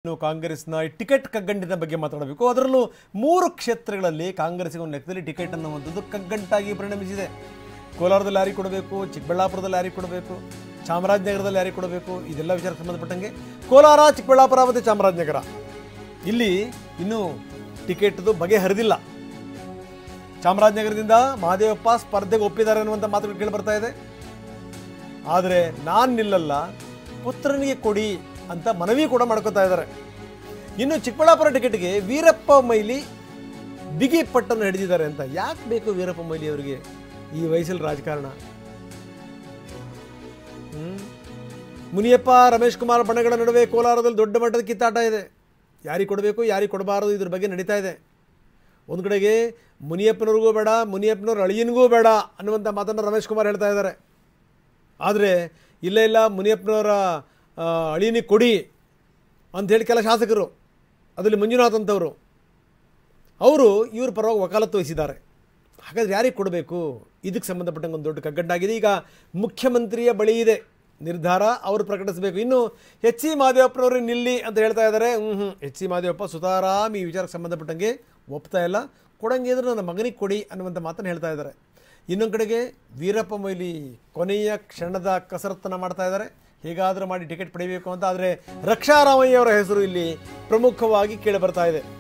ಕಾಂಗ್ರೆಸ್ನ ಟಿಕೆಟ್ ಕಗ್ಗಂಟಿನ ಬಗ್ಗೆ ಮಾತಾಡಬೇಕು. ಅದರಲ್ಲೂ 3 ಕ್ಷೇತ್ರಗಳಲ್ಲಿ ಕಾಂಗ್ರೆಸ್ಸಿಗೆ ಒಂದು ಲೆಕ್ಕದಲ್ಲಿ ಟಿಕೆಟ್ ಅನ್ನುವಂಥದ್ದು ಕಗ್ಗಂಟಾಗಿ ಪರಿಣಮಿಸಿದೆ. ಕೋಲಾರದಲ್ಲಿ ಯಾರಿಗೆ ಕೊಡಬೇಕು, ಚಿಕ್ಕಬಳ್ಳಾಪುರದಲ್ಲಿ ಯಾರಿಗೆ ಕೊಡಬೇಕು, ಚಾಮರಾಜನಗರದಲ್ಲಿ ಯಾರಿಗೆ ಕೊಡಬೇಕು, ಇದೆಲ್ಲ ವಿಚಾರಕ್ಕೆ ಸಂಬಂಧಪಟ್ಟಂಗೆ ಕೋಲಾರ, ಚಿಕ್ಕಬಳ್ಳಾಪುರ ಮತ್ತು ಚಾಮರಾಜನಗರ ಇಲ್ಲಿ ಇನ್ನೂ ಟಿಕೆಟ್ದು ಬಗೆಹರಿದಿಲ್ಲ. ಚಾಮರಾಜನಗರದಿಂದ ಮಹದೇವಪ್ಪ ಸ್ಪರ್ಧೆಗೆ ಒಪ್ಪಿದ್ದಾರೆ ಅನ್ನುವಂಥ ಮಾತುಗಳು ಕೇಳಿ ಬರ್ತಾ ಇದೆ. ಆದರೆ ನಾನು ನಿಲ್ಲಲ್ಲ, ಪುತ್ರನಿಗೆ ಕೊಡಿ ಅಂತ ಮನವಿ ಕೂಡ ಮಾಡ್ಕೋತಾ ಇದ್ದಾರೆ. ಇನ್ನು ಚಿಕ್ಕಬಳ್ಳಾಪುರ ಟಿಕೆಟ್ಗೆ ವೀರಪ್ಪ ಮೊಯ್ಲಿ ಬಿಗಿ ಪಟ್ಟನ್ನು ಹಿಡಿದಿದ್ದಾರೆ ಅಂತ. ಯಾಕೆ ಬೇಕು ವೀರಪ್ಪ ಮೊಯ್ಲಿ ಅವರಿಗೆ ಈ ವಯಸ್ಸಲ್ಲಿ ರಾಜಕಾರಣ? ಮುನಿಯಪ್ಪ ರಮೇಶ್ ಕುಮಾರ್ ಬಣಗಳ ನಡುವೆ ಕೋಲಾರದಲ್ಲಿ ದೊಡ್ಡ ಮಟ್ಟದ ಕಿತ್ತಾಟ ಇದೆ. ಯಾರಿಗೆ ಕೊಡಬೇಕು, ಯಾರಿಗೆ ಕೊಡಬಾರದು, ಇದ್ರ ಬಗ್ಗೆ ನಡೀತಾ ಇದೆ. ಒಂದು ಕಡೆಗೆ ಮುನಿಯಪ್ಪನವ್ರಿಗೂ ಬೇಡ, ಮುನಿಯಪ್ಪನವ್ರ ಅಳಿಯನಿಗೂ ಬೇಡ ಅನ್ನುವಂಥ ಮಾತನ್ನು ರಮೇಶ್ ಕುಮಾರ್ ಹೇಳ್ತಾ ಇದ್ದಾರೆ. ಆದರೆ ಇಲ್ಲ ಮುನಿಯಪ್ಪನವರ ಅಳಿಯನಿಗೆ ಕೊಡಿ ಅಂಥೇಳಿ ಕೆಲ ಶಾಸಕರು, ಅದರಲ್ಲಿ ಮಂಜುನಾಥ್ ಅಂತವರು, ಅವರು ಇವ್ರ ಪರವಾಗಿ ವಕಾಲತ್ತು ವಹಿಸಿದ್ದಾರೆ. ಹಾಗಾದರೆ ಯಾರಿಗೆ ಕೊಡಬೇಕು? ಇದಕ್ಕೆ ಸಂಬಂಧಪಟ್ಟಂಗೆ ಒಂದು ದೊಡ್ಡ ಕಗ್ಗಂಟಾಗಿದೆ. ಈಗ ಮುಖ್ಯಮಂತ್ರಿಯ ಬಳಿ ಇದೆ ನಿರ್ಧಾರ, ಅವರು ಪ್ರಕಟಿಸಬೇಕು. ಇನ್ನು ಎಚ್ ಸಿ ಮಹದೇವಪ್ಪನವರು ನಿಲ್ಲಿ ಅಂತ ಹೇಳ್ತಾ ಇದ್ದಾರೆ. ಎಚ್ ಸಿ ಮಹದೇವಪ್ಪ ಸುತಾರಾಮ್ ಈ ವಿಚಾರಕ್ಕೆ ಸಂಬಂಧಪಟ್ಟಂಗೆ ಒಪ್ತಾ ಇಲ್ಲ. ಕೊಡಂಗೆ ಇದ್ರೆ ನನ್ನ ಮಗನಿಗೆ ಕೊಡಿ ಅನ್ನುವಂಥ ಮಾತನ್ನು ಹೇಳ್ತಾ ಇದ್ದಾರೆ. ಇನ್ನೊಂದು ಕಡೆಗೆ ವೀರಪ್ಪ ಮೊಯ್ಲಿ ಕೊನೆಯ ಕ್ಷಣದ ಕಸರತ್ತನ್ನು ಮಾಡ್ತಾ ಇದ್ದಾರೆ, ಹೇಗಾದರೂ ಮಾಡಿ ಟಿಕೆಟ್ ಪಡೆಯಬೇಕು ಅಂತ. ಆದರೆ ರಕ್ಷಾರಾಮಯ್ಯ ಅವರ ಹೆಸರು ಇಲ್ಲಿ ಪ್ರಮುಖವಾಗಿ ಕೇಳಿ ಬರ್ತಾ ಇದೆ.